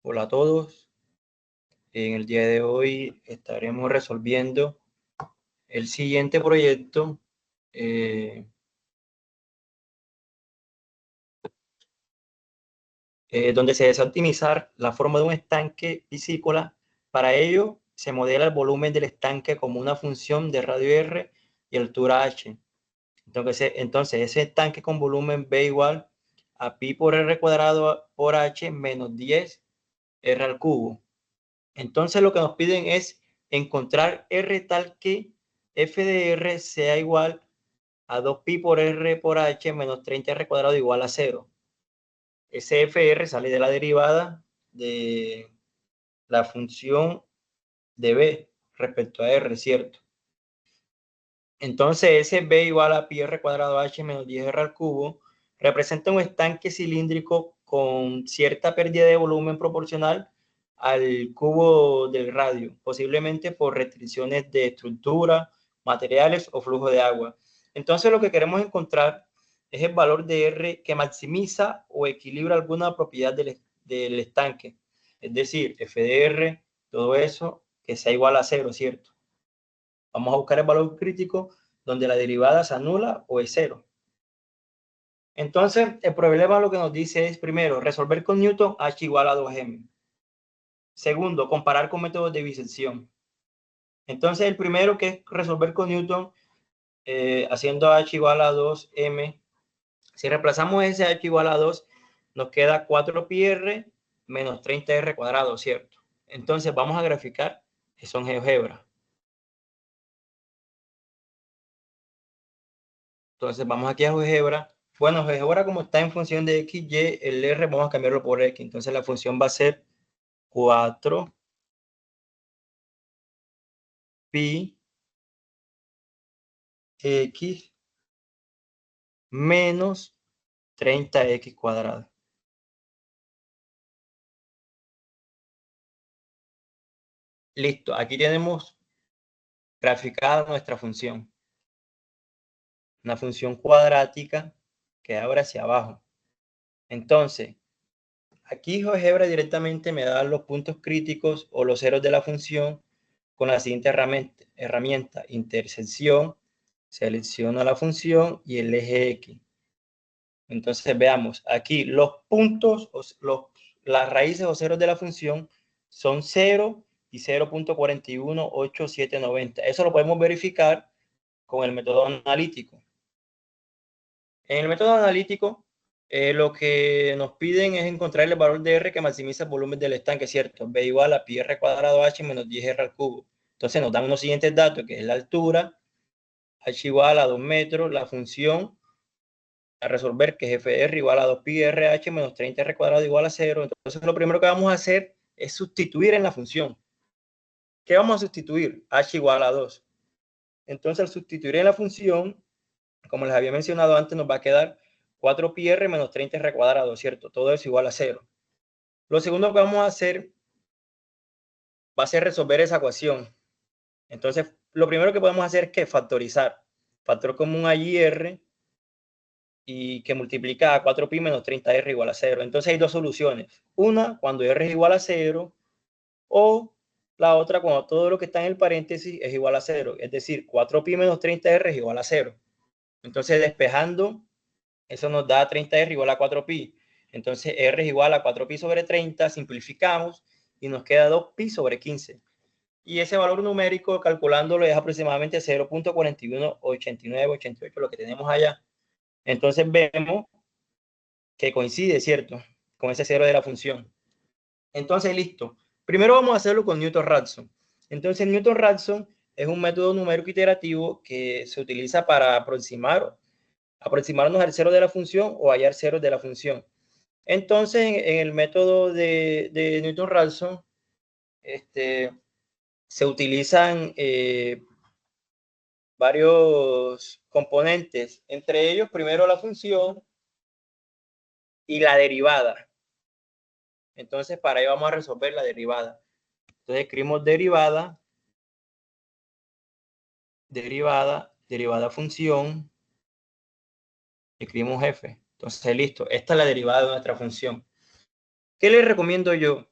Hola a todos. En el día de hoy estaremos resolviendo el siguiente proyecto donde se desea optimizar la forma de un estanque piscícola. Para ello se modela el volumen del estanque como una función de radio R y altura H. Entonces ese estanque con volumen B igual a pi por R cuadrado por H menos 10 R al cubo. Entonces lo que nos piden es encontrar R tal que f de R sea igual a 2pi por R por H menos 30R cuadrado igual a 0. Ese FR sale de la derivada de la función de B respecto a R, ¿cierto? Entonces ese B igual a pi R cuadrado H menos 10R al cubo representa un estanque cilíndrico con cierta pérdida de volumen proporcional al cubo del radio, posiblemente por restricciones de estructura, materiales o flujo de agua. Entonces lo que queremos encontrar es el valor de R que maximiza o equilibra alguna propiedad del estanque. Es decir, F de R, todo eso que sea igual a 0, ¿cierto? Vamos a buscar el valor crítico donde la derivada se anula o es 0. Entonces, el problema lo que nos dice es, primero, resolver con Newton H igual a 2m. Segundo, comparar con métodos de bisección. Entonces, el primero que es resolver con Newton, haciendo H igual a 2m. Si reemplazamos ese H igual a 2, nos queda 4πr menos 30r cuadrado, ¿cierto? Entonces, vamos a graficar eso en GeoGebra. Entonces, vamos aquí a GeoGebra. Bueno, GeoGebra como está en función de x, y, el r vamos a cambiarlo por x. Entonces, la función va a ser 4pi x menos 30x cuadrado. Listo, aquí tenemos graficada nuestra función. Una función cuadrática que abre hacia abajo. Entonces, aquí GeoGebra directamente me da los puntos críticos o los ceros de la función con la siguiente herramienta: intersección, selecciono la función y el eje X. Entonces veamos, aquí los puntos, las raíces o ceros de la función son 0 y 0.41870. Eso lo podemos verificar con el método analítico. En el método analítico, lo que nos piden es encontrar el valor de R que maximiza el volumen del estanque, ¿cierto? B igual a pi R cuadrado H menos 10R al cubo. Entonces nos dan los siguientes datos, que es la altura, H igual a 2 metros, la función a resolver, que es FR igual a 2pi RH menos 30R cuadrado igual a 0. Entonces lo primero que vamos a hacer es sustituir en la función. ¿Qué vamos a sustituir? H igual a 2. Entonces al sustituir en la función, como les había mencionado antes, nos va a quedar 4pi R menos 30R cuadrado, ¿cierto? Todo eso igual a 0. Lo segundo que vamos a hacer va a ser resolver esa ecuación. Entonces, lo primero que podemos hacer es que factorizar. Factor común allí R y que multiplica a 4pi menos 30R igual a 0. Entonces hay dos soluciones. Una, cuando R es igual a 0, o la otra, cuando todo lo que está en el paréntesis es igual a 0. Es decir, 4pi menos 30R es igual a 0. Entonces, despejando, eso nos da 30R igual a 4pi. Entonces, R es igual a 4pi sobre 30, simplificamos y nos queda 2pi sobre 15. Y ese valor numérico, calculándolo, es aproximadamente 0.418988, lo que tenemos allá. Entonces vemos que coincide, ¿cierto? Con ese cero de la función. Entonces, listo. Primero vamos a hacerlo con Newton-Raphson. Entonces, Newton-Raphson es un método numérico iterativo que se utiliza para aproximarnos al cero de la función o hallar ceros de la función. Entonces, en el método de Newton-Raphson, se utilizan varios componentes, entre ellos primero la función y la derivada. Entonces, para ello vamos a resolver la derivada. Entonces, escribimos derivada función, escribimos f. Entonces, listo. Esta es la derivada de nuestra función. ¿Qué les recomiendo yo?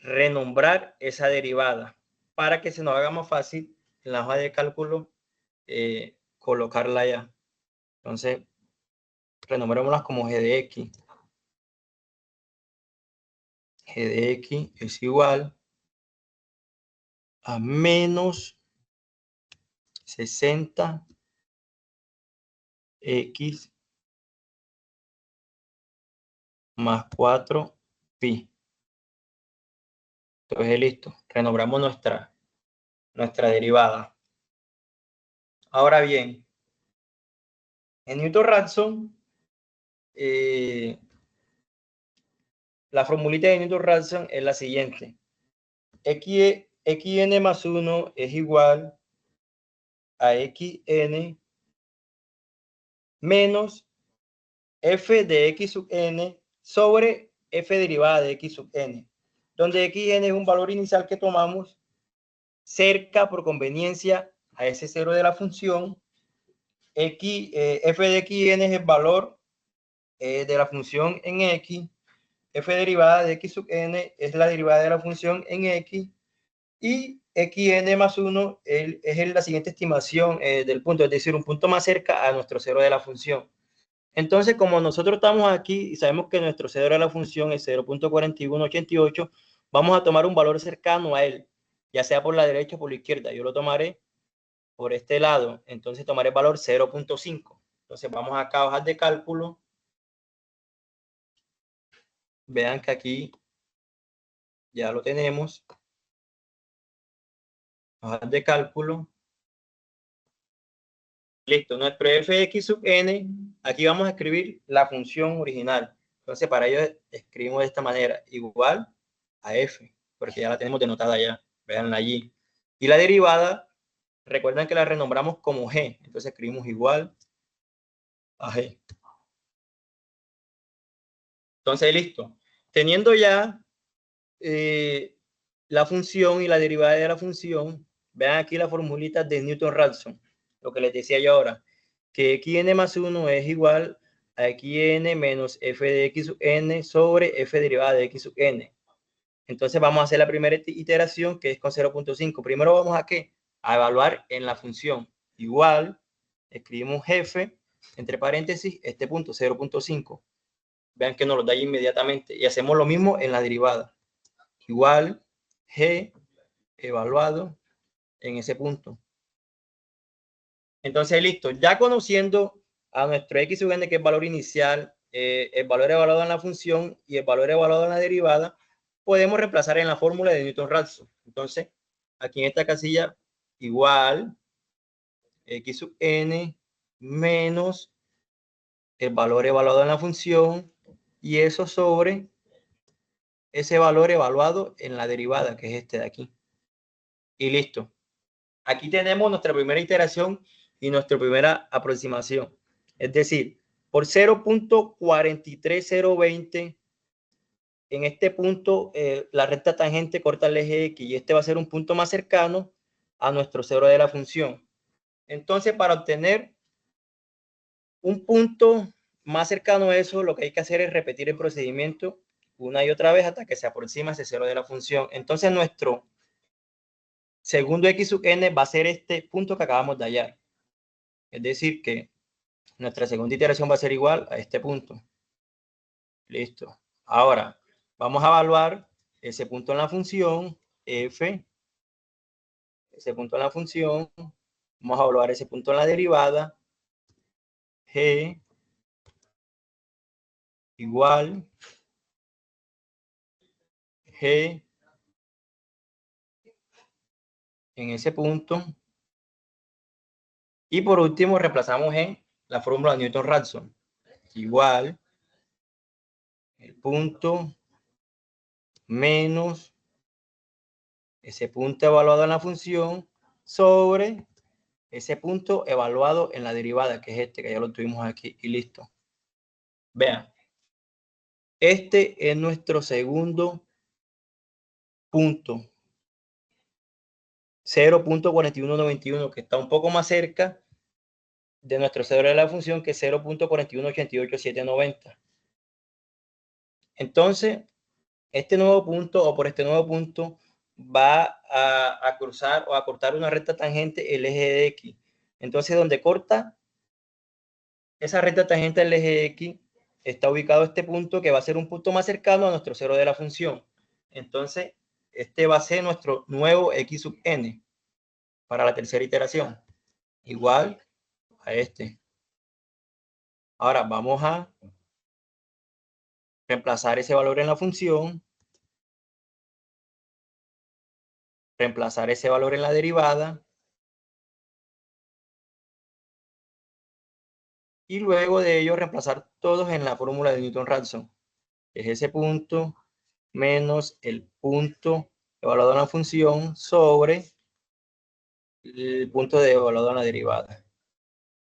renombrar esa derivada para que se nos haga más fácil en la hoja de cálculo colocarla allá. Entonces, renombrémoslas como g de x. G de x es igual a menos 60 x más 4 pi. Entonces, listo. Renombramos nuestra derivada. Ahora bien, en Newton-Raphson, la formulita de Newton-Raphson es la siguiente. Xn más 1 es igual a Xn menos f de x sub n sobre f derivada de x sub n, donde xn es un valor inicial que tomamos cerca por conveniencia a ese cero de la función. F de xn es el valor de la función en x, f derivada de x sub n es la derivada de la función en x, y xn más 1 es la siguiente estimación del punto, es decir, un punto más cerca a nuestro cero de la función. Entonces, como nosotros estamos aquí y sabemos que nuestro cero de la función es 0.4188, vamos a tomar un valor cercano a él, ya sea por la derecha o por la izquierda. Yo lo tomaré por este lado, entonces tomaré el valor 0.5. Entonces vamos acá a hojas de cálculo. Vean que aquí ya lo tenemos. Hojas de cálculo. Listo, nuestro f de x sub n, aquí vamos a escribir la función original. Entonces para ello escribimos de esta manera, igual a f, porque ya la tenemos denotada ya, veanla allí. Y la derivada, recuerden que la renombramos como g, entonces escribimos igual a g. Entonces listo, teniendo ya la función y la derivada de la función, vean aquí la formulita de Newton-Raphson, lo que les decía yo ahora, que xn más 1 es igual a xn menos f de x sub n sobre f derivada de x sub n. Entonces vamos a hacer la primera iteración, que es con 0.5. Primero vamos a ¿qué? A evaluar en la función. Igual, escribimos f, entre paréntesis, este punto, 0.5. Vean que nos lo da inmediatamente. Y hacemos lo mismo en la derivada. Igual, g evaluado en ese punto. Entonces, listo. Ya conociendo a nuestro x sub n, que es el valor inicial, el valor evaluado en la función y el valor evaluado en la derivada, podemos reemplazar en la fórmula de Newton-Raphson. Entonces, aquí en esta casilla, igual x sub n menos el valor evaluado en la función y eso sobre ese valor evaluado en la derivada, que es este de aquí. Y listo. Aquí tenemos nuestra primera iteración y nuestra primera aproximación. Es decir, por 0.43020, en este punto la recta tangente corta el eje X y este va a ser un punto más cercano a nuestro cero de la función. Entonces, para obtener un punto más cercano a eso, lo que hay que hacer es repetir el procedimiento una y otra vez hasta que se aproxima ese cero de la función. Entonces, nuestro segundo x sub n va a ser este punto que acabamos de hallar. Es decir, que nuestra segunda iteración va a ser igual a este punto. Listo. Ahora, vamos a evaluar ese punto en la función f, ese punto en la función. Vamos a evaluar ese punto en la derivada. G igual G en ese punto. Y por último, reemplazamos en la fórmula de Newton-Raphson. Igual el punto menos ese punto evaluado en la función sobre ese punto evaluado en la derivada, que es este, que ya lo tuvimos aquí, y listo. Vean, este es nuestro segundo punto, 0.4191, que está un poco más cerca de nuestro cero de la función que 0.4188790. Entonces, este nuevo punto o por este nuevo punto va a cruzar o a cortar una recta tangente el eje de X. Entonces, donde corta esa recta tangente del eje X, está ubicado este punto que va a ser un punto más cercano a nuestro cero de la función. Entonces, este va a ser nuestro nuevo X sub n para la tercera iteración, igual a este. Ahora vamos a reemplazar ese valor en la función, reemplazar ese valor en la derivada, y luego de ello reemplazar todos en la fórmula de Newton-Raphson. Es ese punto menos el punto evaluado en la función sobre el punto de evaluado en la derivada.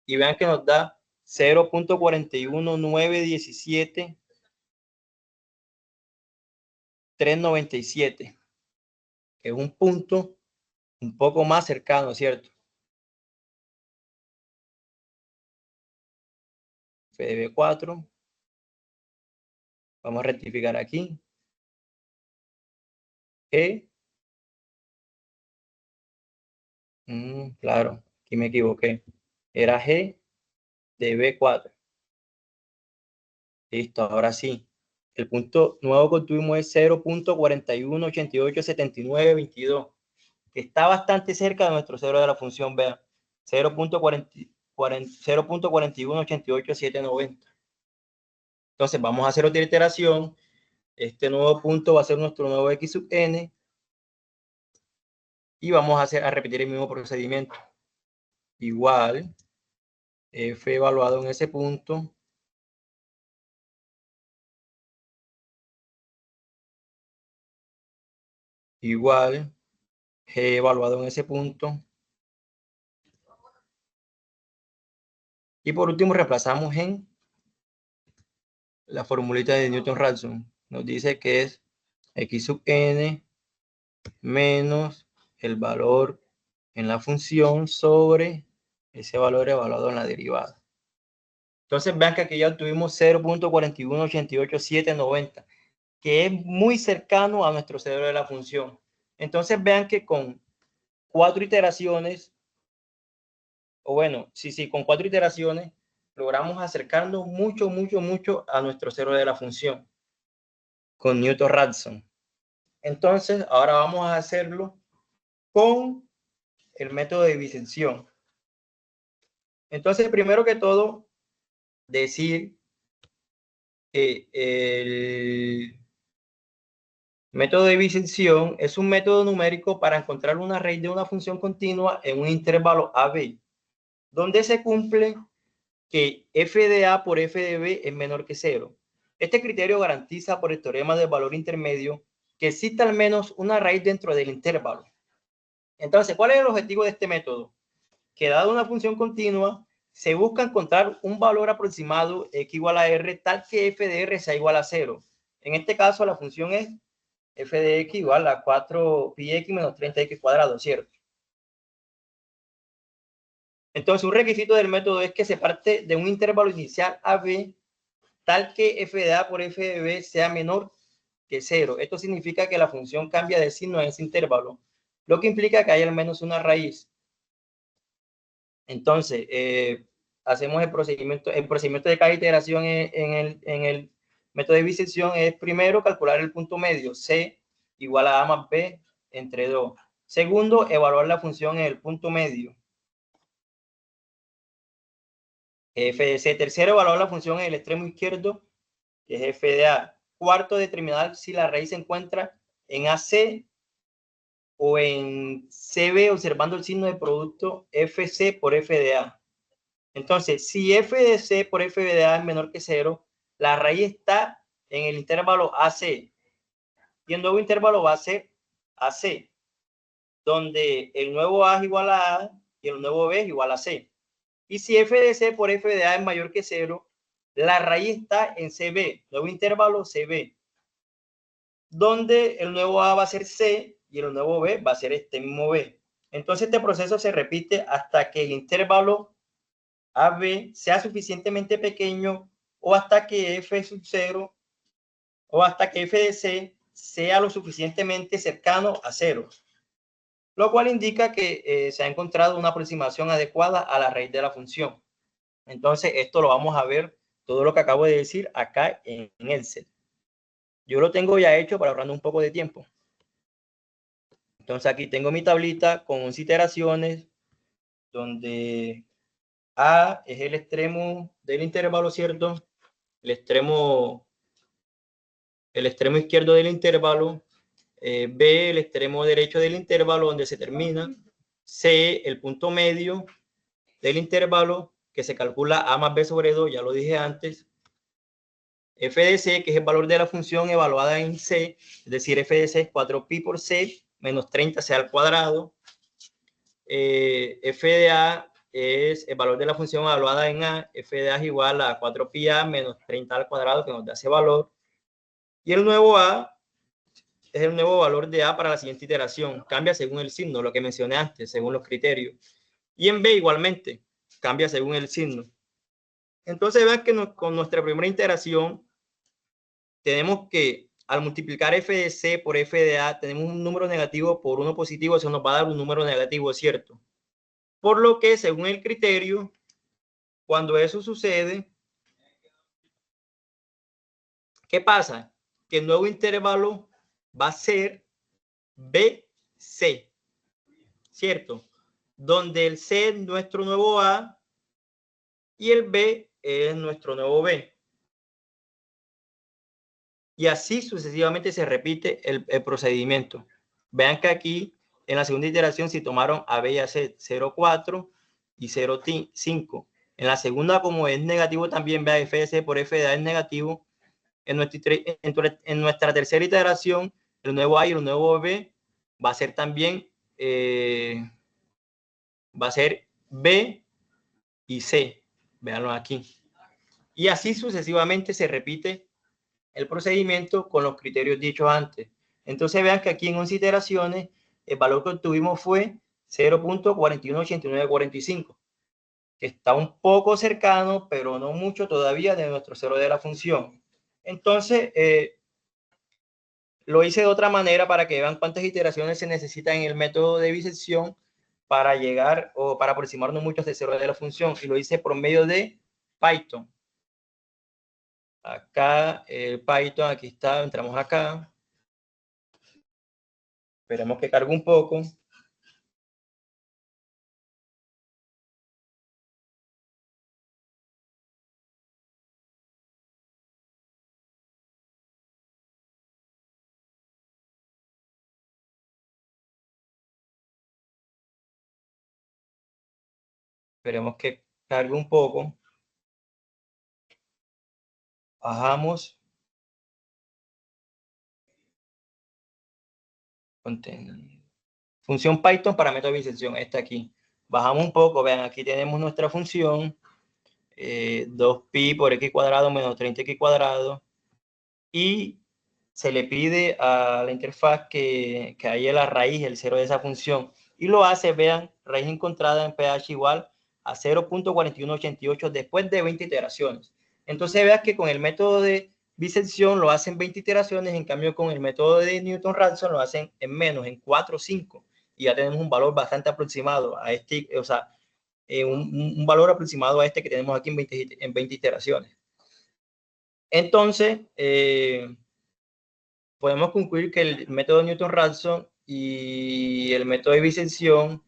Y vean que nos da 0.41917.397, que es un punto un poco más cercano, ¿cierto? F de B4. Vamos a rectificar aquí. G. Claro, aquí me equivoqué. Era G de B4. Listo, ahora sí. El punto nuevo que obtuvimos es 0.41887922, que está bastante cerca de nuestro cero de la función, vean. 0.41888790. Entonces vamos a hacer otra iteración. Este nuevo punto va a ser nuestro nuevo X sub n. Y vamos a repetir el mismo procedimiento. Igual, F evaluado en ese punto. Igual, G evaluado en ese punto. Y por último reemplazamos en la formulita de Newton-Raphson. Nos dice que es X sub n menos el valor en la función sobre ese valor evaluado en la derivada. Entonces vean que aquí ya obtuvimos 0.4188790, que es muy cercano a nuestro cero de la función. Entonces vean que con 4 iteraciones, o bueno, sí, con 4 iteraciones, logramos acercarnos mucho a nuestro cero de la función con Newton-Raphson. Entonces, ahora vamos a hacerlo con el método de disensión. Entonces, primero que todo, decir que el método de disensión es un método numérico para encontrar una raíz de una función continua en un intervalo AB, donde se cumple que f de A por f de B es menor que 0. Este criterio garantiza por el teorema del valor intermedio que existe al menos una raíz dentro del intervalo. Entonces, ¿cuál es el objetivo de este método? Que dado una función continua, se busca encontrar un valor aproximado x igual a r tal que f de r sea igual a 0. En este caso, la función es f de x igual a 4πx menos 30x cuadrado, ¿cierto? Entonces, un requisito del método es que se parte de un intervalo inicial AB tal que f de A por f de B sea menor que 0. Esto significa que la función cambia de signo en ese intervalo, lo que implica que hay al menos una raíz. Entonces, hacemos el procedimiento de cada iteración en el método de bisección es primero calcular el punto medio, C igual a A más B entre 2. Segundo, evaluar la función en el punto medio, f de C. Tercero, evaluar la función en el extremo izquierdo, que es f de A. Cuarto, determinar si la raíz se encuentra en AC o en CB observando el signo de producto FC por f de A. Entonces, si f de C por f de A es menor que 0, la raíz está en el intervalo AC. Y el nuevo intervalo va a ser AC, donde el nuevo A es igual a A y el nuevo B es igual a C. Y si f de C por f de A es mayor que 0, la raíz está en CB, nuevo intervalo CB, donde el nuevo A va a ser C y el nuevo B va a ser este mismo B. Entonces este proceso se repite hasta que el intervalo AB sea suficientemente pequeño o hasta que f sub 0 o hasta que f de C sea lo suficientemente cercano a 0, lo cual indica que se ha encontrado una aproximación adecuada a la raíz de la función. Entonces, esto lo vamos a ver, todo lo que acabo de decir, acá en Excel. Yo lo tengo ya hecho para ahorrando un poco de tiempo. Entonces, aquí tengo mi tablita con 11 iteraciones, donde A es el extremo del intervalo, ¿cierto? El extremo izquierdo del intervalo, B el extremo derecho del intervalo donde se termina, C el punto medio del intervalo que se calcula A más B sobre 2, ya lo dije antes, f de c, que es el valor de la función evaluada en c, es decir, f de c es 4pi por c menos 30c al cuadrado, f de a es el valor de la función evaluada en a, f de a es igual a 4pi a menos 30 al cuadrado, que nos da ese valor, y el nuevo a es el nuevo valor de a para la siguiente iteración, cambia según el signo, lo que mencioné antes, según los criterios, y en b igualmente, cambia según el signo. Entonces vean que con nuestra primera iteración tenemos que al multiplicar f de c por f de a, tenemos un número negativo por uno positivo, eso nos va a dar un número negativo, ¿cierto? Por lo que, según el criterio, cuando eso sucede, ¿qué pasa? Que el nuevo intervalo va a ser BC, ¿cierto? Donde el C es nuestro nuevo A y el B es nuestro nuevo B. Y así sucesivamente se repite el procedimiento. Vean que aquí en la segunda iteración si tomaron a B y a C 0,4 y 0,5. En la segunda, como es negativo también, vea f de C por f de A es negativo. En nuestra tercera iteración, el nuevo A y el nuevo B va a ser también, va a ser B y C. Véanlo aquí. Y así sucesivamente se repite el procedimiento con los criterios dichos antes. Entonces vean que aquí en 11 iteraciones el valor que obtuvimos fue 0.418945, que está un poco cercano, pero no mucho todavía de nuestro cero de la función. Entonces, lo hice de otra manera para que vean cuántas iteraciones se necesitan en el método de bisección para llegar o para aproximarnos mucho de cero de la función. Y lo hice por medio de Python. Acá el Python, aquí está, entramos acá. Esperemos que cargue un poco. Esperemos que cargue un poco. Bajamos. Función Python para método de bisección. Está aquí. Bajamos un poco. Vean, aquí tenemos nuestra función. 2pi por x cuadrado menos 30x cuadrado. Y se le pide a la interfaz que haya la raíz, el cero de esa función. Y lo hace, vean, raíz encontrada en pH igual a 0.4188 después de 20 iteraciones. Entonces vean que con el método de bisección lo hacen 20 iteraciones, en cambio con el método de Newton-Raphson lo hacen en menos, en 4 o 5. Y ya tenemos un valor bastante aproximado a este, o sea, un valor aproximado a este que tenemos aquí en 20 iteraciones. Entonces, podemos concluir que el método Newton-Raphson y el método de bisección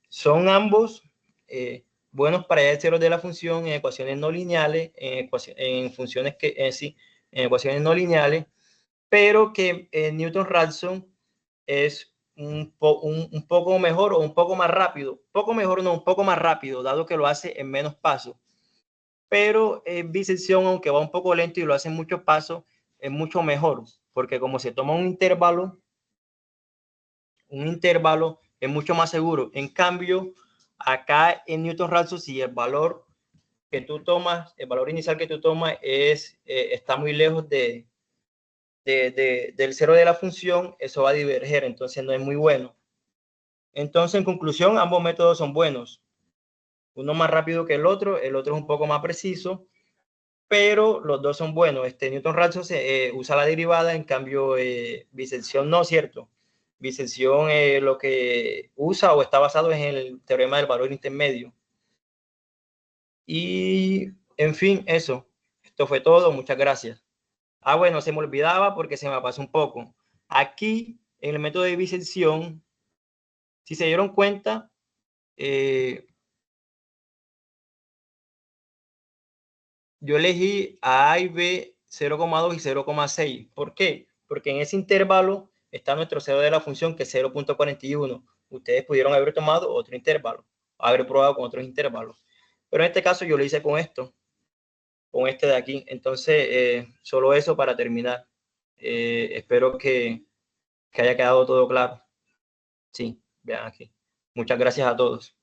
son ambos buenos para hallar el cero de la función en ecuaciones no lineales, en funciones que sí, en ecuaciones no lineales, pero que Newton-Raphson es un poco mejor o un poco más rápido, poco mejor no, un poco más rápido, dado que lo hace en menos pasos. Pero bisección, aunque va un poco lento y lo hace en muchos pasos, es mucho mejor, porque como se toma un intervalo es mucho más seguro. En cambio, acá en Newton-Raphson, si el valor que tú tomas, el valor inicial que tú tomas está muy lejos del cero de la función, eso va a diverger, entonces no es muy bueno. Entonces, en conclusión, ambos métodos son buenos. Uno más rápido que el otro es un poco más preciso, pero los dos son buenos. Newton-Raphson se usa la derivada, en cambio bisección no, ¿cierto? Bisección lo que usa o está basado es en el teorema del valor intermedio. Y, en fin, eso. Esto fue todo. Muchas gracias. Ah, bueno, se me olvidaba porque se me pasó un poco. Aquí, en el método de bisección, si se dieron cuenta, yo elegí a A y B 0,2 y 0,6. ¿Por qué? Porque en ese intervalo está nuestro cero de la función, que es 0,41. Ustedes pudieron haber tomado otro intervalo, haber probado con otros intervalos. Pero en este caso yo lo hice con esto, con este de aquí. Entonces, solo eso para terminar. Espero que haya quedado todo claro. Sí, vean aquí. Muchas gracias a todos.